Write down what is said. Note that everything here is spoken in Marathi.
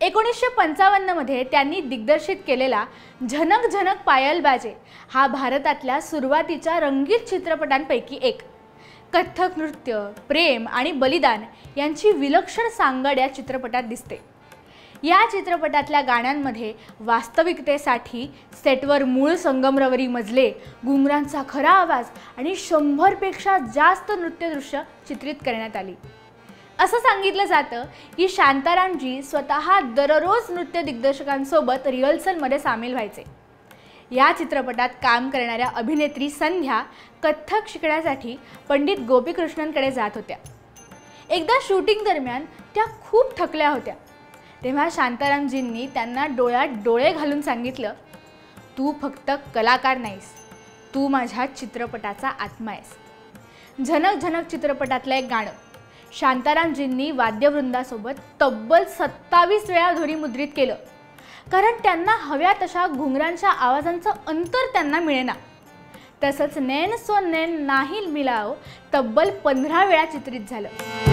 1955 मध्ये त्यांनी दिग्दर्शित केलेला झनक झनक पायल बाजे हा भारतातल्या सुरुवातीच्या रंगीत चित्रपटांपैकी एक। कथ्थक नृत्य, प्रेम आणि बलिदान यांची विलक्षण सांगड या चित्रपटात दिसते। या चित्रपटातल्या गाण्यांमध्ये वास्तविकतेसाठी सेटवर मूळ संगमरवरी मजले, घुंगरांचा खरा आवाज आणि 100 पेक्षा जास्त नृत्यदृश्य चित्रित करण्यात आली। असं सांगितलं जातं की शांतारामजी स्वतः दररोज नृत्य दिग्दर्शकांसोबत रिहर्सलमध्ये सामील व्हायचे। या चित्रपटात काम करणाऱ्या अभिनेत्री संध्या कथ्थक शिकण्यासाठी पंडित गोपीकृष्णनकडे जात होत्या। एकदा शूटिंग दरम्यान त्या खूप थकल्या होत्या, तेव्हा शांतारामजींनी त्यांना डोळ्यात डोळे घालून सांगितलं, तू फक्त कलाकार नाहीस, तू माझ्या चित्रपटाचा आत्मा आहेस। झनक झनक चित्रपटातलं एक गाणं शांतारामजींनी वाद्यवृंदासोबत तब्बल 27 वेळा ध्वनिमुद्रित केलं, कारण त्यांना हव्या तशा घुंगरांच्या आवाजांचं अंतर त्यांना मिळेना। तसंच नैन सो नैन नाही मिलाओ तब्बल 15 वेळा चित्रित झालं।